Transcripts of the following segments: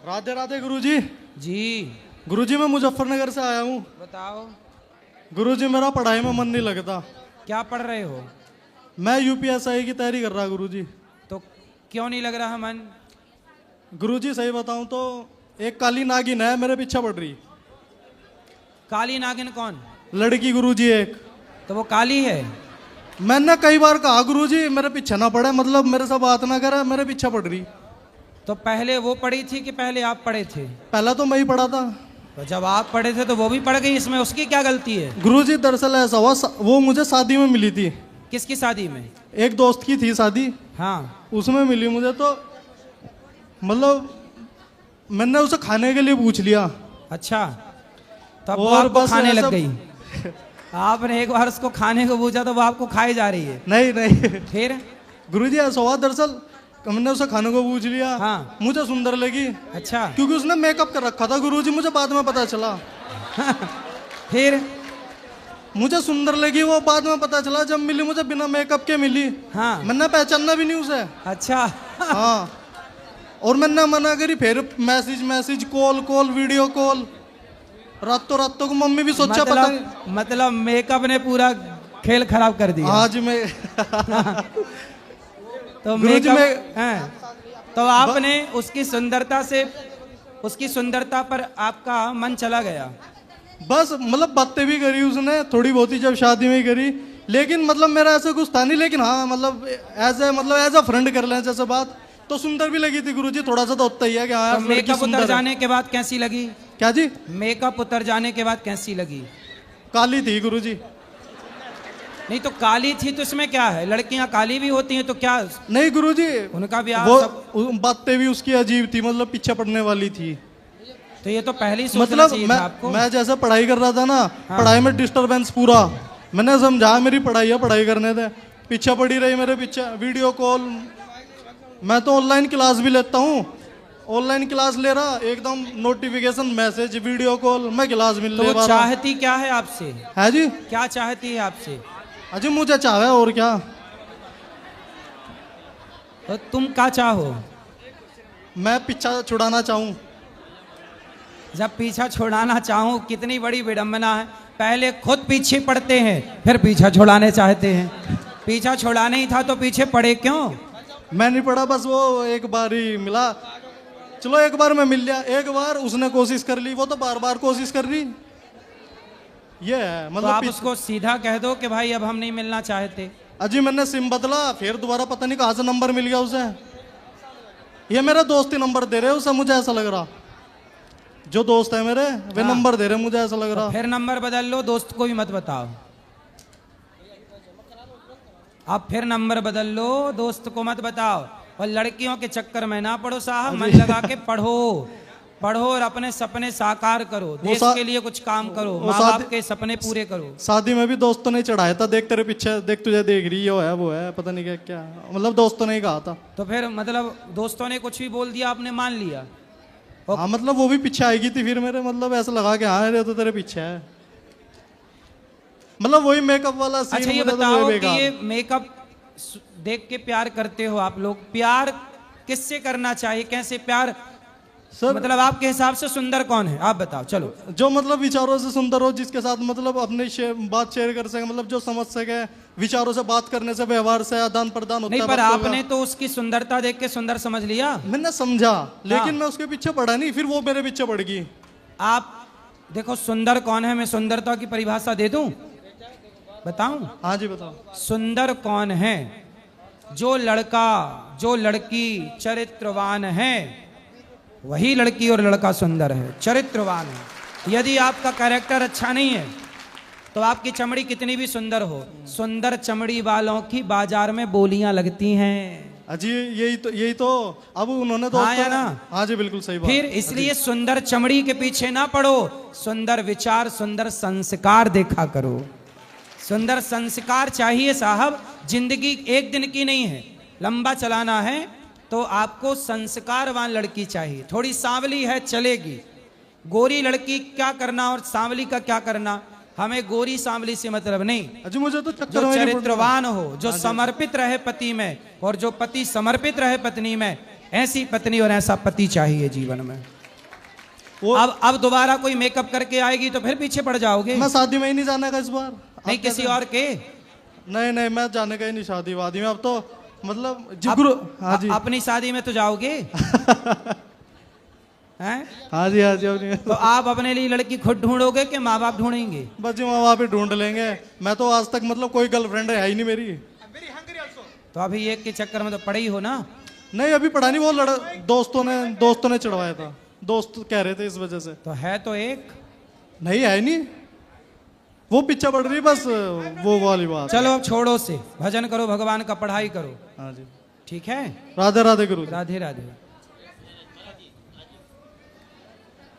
राधे राधे गुरुजी। जी गुरुजी मैं मुजफ्फरनगर से आया हूँ। बताओ, गुरुजी मेरा पढ़ाई में मन नहीं लगता। क्या पढ़ रहे हो? मैं यूपीएसआई की तैयारी कर रहा गुरुजी। तो क्यों नहीं लग रहा मन? गुरुजी सही बताऊं तो एक काली नागिन है मेरे पीछे पड़ रही। काली नागिन कौन? लड़की गुरुजी एक। तो वो काली है? मैंने कई बार कहा गुरुजी मेरे पीछे ना पड़े, मतलब मेरे से बात ना करे, मेरे पीछे पड़ रही। तो पहले वो पढ़ी थी कि पहले आप पढ़े थे? पहला तो मैं ही पढ़ा था। तो जब आप पढ़े थे तो वो भी पढ़ गई, इसमें उसकी क्या गलती है? गुरुजी दरअसल ऐसा हुआ, वो मुझे शादी में मिली थी। किसकी शादी में? एक दोस्त की थी शादी, हाँ। उसमें मिली मुझे। तो मतलब मैंने उसे खाने के लिए पूछ लिया। अच्छा, तब वो और आपको बस खाने ऐसा- लग गई। आपने एक बार उसको खाने को पूछा तो वो आपको खाए जा रही है। नहीं नहीं फिर? गुरुजी ऐसा हुआ, दरअसल मैंने उसे खाने को पूछ लिया। हाँ। मुझे सुंदर लगी अच्छा। क्योंकि उसने मेकअप कर रखा था गुरुजी, मुझे बाद में पता चला। फिर? मुझे सुंदर लगी वो, बाद में पता चला जब मिली मुझे बिना मेकअप के मिली। हाँ। मैंने पहचाना भी नहीं उसे। अच्छा। हाँ, और मैंने मना करी, फिर मैसेज कॉल वीडियो कॉल, रातों को मम्मी भी सोचा पता नहीं। मतलब मेकअप ने पूरा खेल खराब कर दिया। आज मैं तो गुरुजी मेकअप तो आपने उसकी सुंदरता पर आपका मन चला गया। बस मतलब बातें भी करी उसने थोड़ी बहुत ही, जब शादी में ही करी। लेकिन मतलब मेरा ऐसा कुछ था नहीं, लेकिन हाँ मतलब एज अ फ्रेंड कर लें जैसे बात, तो सुंदर भी लगी थी गुरुजी। थोड़ा सा तो होता ही है कि हाँ तो यार लड़की मेकअप सुंदर उतर है। जाने के बाद कैसी लगी? क्या जी? मेकअप उतर जाने के बाद कैसी लगी? काली थी गुरुजी। नहीं तो काली थी तो इसमें क्या है, लड़कियां काली भी होती हैं तो क्या? नहीं गुरुजी, उनका ब्याह वो सब। बातें भी उसकी अजीब थी, मतलब पीछे पड़ने वाली थी। तो ये तो पहले ही सोचना मतलब चाहिए था आपको। मैं जैसे पढ़ाई कर रहा था ना, हाँ। पढ़ाई में डिस्टरबेंस पूरा। मैंने समझा मेरी पढ़ाई है, पढ़ाई करने दे। पीछे पड़ी रही मेरे पीछे, वीडियो कॉल। मैं तो ऑनलाइन क्लास भी लेता हूँ, ऑनलाइन क्लास ले रहा, एकदम नोटिफिकेशन मैसेज वीडियो कॉल, मैं क्लास मिल तो ले वो चाहती क्या है आपसे? है जी। क्या चाहती है आपसे? अजी मुझे चाहे और क्या। तो तुम क्या चाहो? मैं पीछा छुड़ाना चाहूँ। जब पीछा छुड़ाना चाहूं, कितनी बड़ी विडंबना है। पहले खुद पीछे पड़ते हैं फिर पीछा छुड़ाने चाहते हैं। पीछा छुड़ाने ही था तो पीछे पड़े क्यों? मैं नहीं पढ़ा, बस वो एक बार ही मिला। चलो एक बार मैं मिल लिया, एक बार उसने कोशिश कर ली, वो तो बार बार कोशिश कर रही। ये है तो मतलब आप उसको सीधा कह दो कि भाई अब हम नहीं मिलना चाहते। अजी मैंने सिम बदला, फिर दोबारा पता नहीं कहाँ से नंबर मिल गया उसे। ये मेरा दोस्त ही नंबर दे रहे उसे, मुझे ऐसा लग रहा। जो दोस्त है मेरे वे हाँ। नंबर दे रहे, मुझे ऐसा लग रहा। फिर नंबर बदल लो, दोस्त को भी मत बताओ। अब फिर नंबर बदल लो, दोस्त को मत बताओ। और लड़कियों के चक्कर में ना पढ़ो साहब, मन लगा के पढ़ो। पढ़ो और अपने सपने साकार करो, देश के लिए कुछ काम करो, माँ बाप के सपने पूरे करो। शादी में भी दोस्तों ने चढ़ाया था, देख तेरे पीछे, देख तुझे देख रही है वो है पता नहीं क्या क्या, मतलब दोस्तों ने ही कहा था। तो फिर मतलब दोस्तों ने कुछ भी बोल दिया, आपने मान लिया? हाँ मतलब वो भी पीछे आएगी थी फिर मेरे, मतलब ऐसा लगा कि हाँ तो तेरे पीछे है, मतलब वही मेकअप वाला सीन। अच्छा ये बताओ कि ये मेकअप देख के प्यार करते हो आप लोग? प्यार किससे करना चाहिए, कैसे प्यार? सर मतलब आपके हिसाब से सुंदर कौन है, आप बताओ। चलो, जो मतलब विचारों से सुंदर हो, जिसके साथ मतलब अपने बात शेयर कर सके, मतलब जो समझ सके, विचारों से बात करने से, व्यवहार से आदान प्रदान होता है। नहीं पर आपने तो उसकी सुंदरता देख के सुंदर समझ लिया। मैंने समझा, लेकिन हाँ। मैं उसके पीछे पड़ा नहीं, फिर वो मेरे पीछे पड़ गई। आप देखो सुंदर कौन है, मैं सुंदरता की परिभाषा दे दूं, बताऊं? हाँ जी बताओ। सुंदर कौन है? जो लड़का जो लड़की चरित्रवान है, वही लड़की और लड़का सुंदर है, चरित्रवान है। यदि आपका कैरेक्टर अच्छा नहीं है तो आपकी चमड़ी कितनी भी सुंदर हो, सुंदर चमड़ी वालों की बाजार में बोलियां लगती हैं। अजी यही तो अब उन्होंने तो हाँ या ना? हाँ जी बिल्कुल सही बात। फिर इसलिए सुंदर चमड़ी के पीछे ना पड़ो, सुंदर विचार, सुंदर संस्कार देखा करो। सुंदर संस्कार चाहिए साहब, जिंदगी एक दिन की नहीं है, लंबा चलाना है तो आपको संस्कारवान लड़की चाहिए। थोड़ी सांवली है चलेगी, गोरी लड़की क्या करना और सांवली का क्या करना, हमें गोरी सांवली से मतलब नहीं। अजी मुझे तो चक्कर जो में नहीं चरित्रवान पड़ता। हो, जो समर्पित रहे पति में, और जो पति समर्पित रहे पत्नी में, ऐसी पत्नी और ऐसा पति चाहिए जीवन में। वो अब दोबारा कोई मेकअप करके आएगी तो फिर पीछे पड़ जाओगे। मैं शादी में ही नहीं जाने का इस बार। नहीं, किसी और के। नहीं मैं जाने का ही नहीं शादी वादी में। अब तो मतलब हाँ जी अपनी शादी में तो जाओगे। हैं? हाँ जी अपनी तो आप अपने लिए लड़की खुद ढूंढोगे कि माँ बाप ढूंढेंगे? बस जी माँ बाप ही ढूंढ लेंगे। मैं तो आज तक मतलब कोई गर्लफ्रेंड है ही नहीं मेरी। तो अभी एक के चक्कर में तो पड़े ही हो ना। नहीं अभी पढ़ा नहीं। वो दोस्तों ने चढ़वाया था। दोस्त कह रहे थे इस वजह से। तो है तो एक। नहीं है नहीं, वो पीछे पड़ रही बस वो वाली बात। चलो अब छोड़ो से, भजन करो, भगवान का पढ़ाई करो। हाँ जी ठीक है। राधे राधे गुरु। राधे राधे।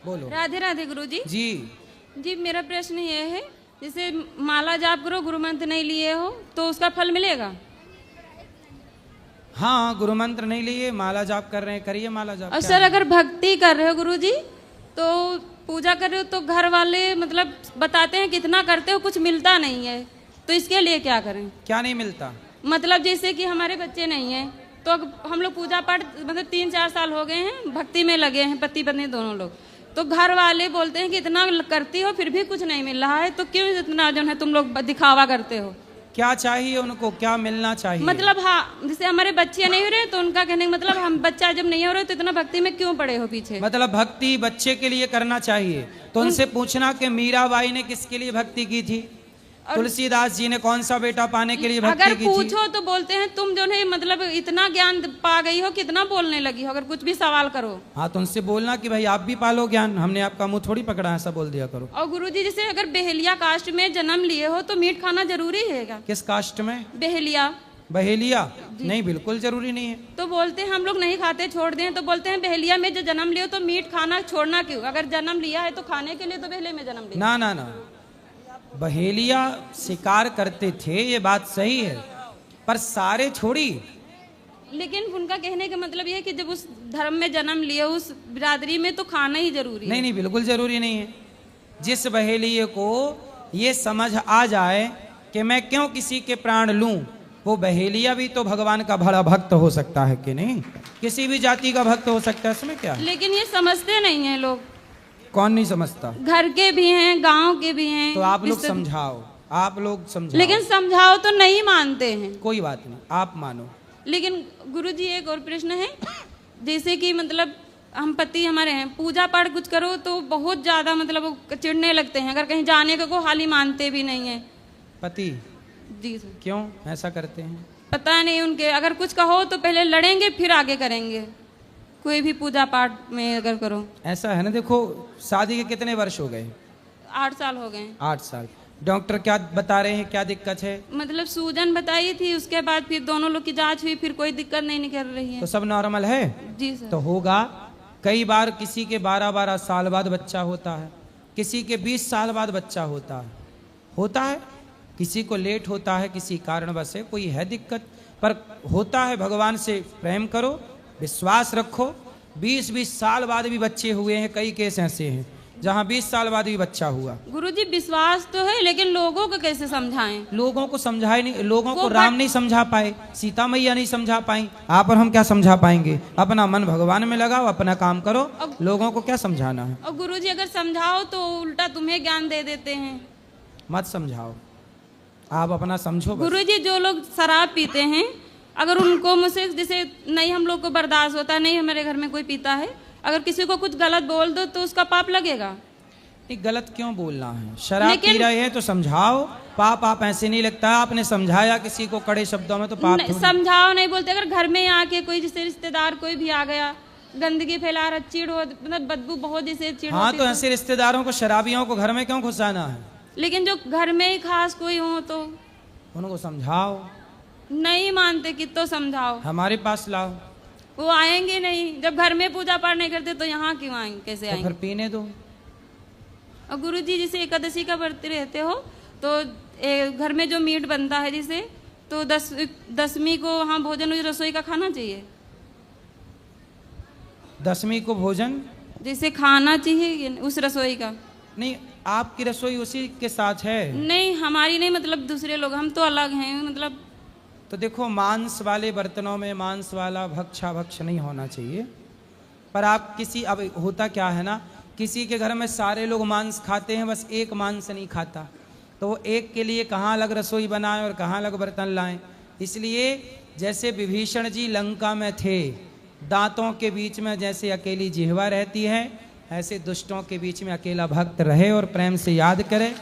बोलो। राधे राधे गुरुजी। जी जी मेरा प्रश्न ये है, जैसे माला जाप करो, गुरु मंत्र नहीं लिए हो तो उसका फल मिलेगा? हाँ, गुरु मंत्र नहीं लिए, माला जाप कर रहे हैं, करिए माला जाप। और सर अगर भक्ति कर रहे हो गुरुजी, तो पूजा कर रहे हो तो घर वाले मतलब बताते हैं कितना करते हो, कुछ मिलता नहीं है, तो इसके लिए क्या करें? क्या नहीं मिलता? मतलब जैसे कि हमारे बच्चे नहीं हैं, तो हम लोग पूजा पाठ मतलब 3-4 साल हो गए हैं, भक्ति में लगे हैं, पति पत्नी दोनों लोग, तो घर वाले बोलते हैं कि इतना करती हो फिर भी कुछ नहीं मिल रहा है, तो क्यों इतना जो है तुम लोग दिखावा करते हो? क्या चाहिए उनको, क्या मिलना चाहिए? मतलब हाँ, जैसे हमारे बच्चे नहीं हो रहे तो उनका कहने का मतलब हम बच्चा जब नहीं हो रहे तो इतना भक्ति में क्यों पड़े हो पीछे? मतलब भक्ति बच्चे के लिए करना चाहिए। तो उनसे पूछना कि मीराबाई ने किसके लिए भक्ति की थी, तुलसीदास जी ने कौन सा बेटा पाने के लिए भक्ति अगर की थी? पूछो तो बोलते हैं तुम जो है मतलब इतना ज्ञान पा गई हो, कितना बोलने लगी हो, अगर कुछ भी सवाल करो। हाँ, तो उनसे बोलना कि भाई आप भी पालो ज्ञान, हमने आपका मुंह थोड़ी पकड़ा, ऐसा बोल दिया करो। और गुरुजी जैसे अगर बेहलिया कास्ट में जन्म लिए हो तो मीट खाना जरूरी है क्या? किस कास्ट में? बेहलिया। बहेलिया? नहीं, बिल्कुल जरूरी नहीं है। तो बोलते हैं हम लोग नहीं खाते, छोड़ दें, तो बोलते हैं बहेलिया में जो जन्म लियो तो मीट खाना छोड़ना क्यों? अगर जन्म लिया है तो खाने के लिए, तो बहेले में जन्म लिया। ना ना ना, बहेलिया शिकार करते थे, ये बात सही है, पर सारे छोड़ी। लेकिन उनका कहने का मतलब ये है कि जब उस धर्म में जन्म लिए, उस बिरादरी में, तो खाना ही जरूरी है। नहीं, बिल्कुल जरूरी नहीं है। जिस बहेलिये को ये समझ आ जाए कि मैं क्यों किसी के प्राण लूं, वो बहेलिया भी तो भगवान का बड़ा भक्त हो सकता है कि नहीं? किसी भी जाति का भक्त हो सकता है, इसमें क्या? लेकिन ये समझते नहीं है लोग। कौन नहीं समझता? घर के भी हैं, गांव के भी हैं। तो आप लोग समझाओ, आप लोग समझाओ। लेकिन समझाओ तो नहीं मानते हैं। कोई बात नहीं, आप मानो। लेकिन गुरुजी एक और प्रश्न है, जैसे कि मतलब हम पति हमारे हैं, पूजा पाठ कुछ करो तो बहुत ज्यादा मतलब वो चिढ़ने लगते हैं, अगर कहीं जाने को हाल ही मानते भी नहीं है। पति? जी सर। क्यों ऐसा करते हैं? पता नहीं उनके, अगर कुछ कहो तो पहले लड़ेंगे फिर आगे करेंगे, कोई भी पूजा पाठ में अगर करो। ऐसा है ना, देखो शादी के कितने वर्ष हो गए? 8 साल हो गए। 8 साल। डॉक्टर क्या बता रहे हैं, क्या दिक्कत है? मतलब सूजन बताई थी, उसके बाद फिर दोनों लोग की जांच हुई, फिर कोई दिक्कत नहीं निकल रही है। तो सब नॉर्मल है? जी सर। तो होगा। कई बार किसी के 12-12 साल बाद बच्चा होता है, किसी के 20 साल बाद बच्चा होता है, किसी को लेट होता है, किसी कारणवश से कोई है दिक्कत, पर होता है। भगवान से प्रेम करो, विश्वास रखो। 20-20 साल बाद भी बच्चे हुए हैं, कई केस ऐसे हैं जहां 20 साल बाद भी बच्चा हुआ। गुरुजी विश्वास तो है, लेकिन लोगों को कैसे समझाएं? लोगों को समझाए नहीं, लोगों को राम नहीं समझा पाए, सीता मैया नहीं समझा पाई, आप और हम क्या समझा पाएंगे? अपना मन भगवान में लगाओ, अपना काम करो, लोगों को क्या समझाना है? और गुरुजी अगर समझाओ तो उल्टा तुम्हें ज्ञान दे देते हैं। मत समझाओ, आप अपना समझो बस। गुरुजी जो लोग शराब पीते हैं, अगर उनको मुझसे जैसे नहीं हम लोग को बर्दाश्त होता, नहीं हमारे घर में कोई पीता है, अगर किसी को कुछ गलत बोल दो तो उसका पाप लगेगा? नहीं, गलत क्यों बोलना है? शराब पी रहे हैं तो समझाओ, पाप आप ऐसे नहीं लगता। आपने समझाया किसी को कड़े शब्दों में तो पाप समझाओ नहीं बोलते। अगर घर में आके कोई जैसे रिश्तेदार कोई भी आ गया, गंदगी फैला रहा, चिड़ हो, मतलब बदबू बहुत जैसे चिड़। हाँ, तो ऐसे रिश्तेदारों को, शराबियों को घर में क्यों घुसाना है? लेकिन जो घर में ही खास कोई हो तो उनको समझाओ। नहीं मानते कि तो समझाओ। हमारे पास लाओ। वो आएंगे नहीं, जब घर में पूजा पाठ नहीं करते तो यहाँ क्यों आएंगे, कैसे आएंगे? तो फिर पीने दो। और गुरुजी जैसे एकादशी का व्रत रहते हो तो घर में जो मीट बनता है जिसे, तो 10वीं को वहाँ भोजन रसोई का खाना चाहिए। 10वीं को भोजन जैसे खाना चाहिए उस रसोई का। नहीं, आपकी रसोई उसी के साथ है? नहीं, हमारी नहीं, मतलब दूसरे लोग, हम तो अलग हैं, मतलब तो देखो मांस वाले बर्तनों में मांस वाला भक्षा भक्ष नहीं होना चाहिए। पर आप किसी, अब होता क्या है ना, किसी के घर में सारे लोग मांस खाते हैं, बस एक मांस नहीं खाता, तो वो एक के लिए कहाँ अलग रसोई बनाएं और कहाँ अलग बर्तन लाएं। इसलिए जैसे विभीषण जी लंका में थे, दांतों के बीच में जैसे अकेली जिह्वा रहती है, ऐसे दुष्टों के बीच में अकेला भक्त रहे और प्रेम से याद करे,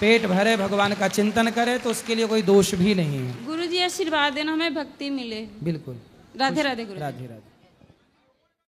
पेट भरे, भगवान का चिंतन करे, तो उसके लिए कोई दोष भी नहीं है। गुरु जी आशीर्वाद देना, हमें भक्ति मिले। बिल्कुल। राधे राधे गुरु। राधे राधे।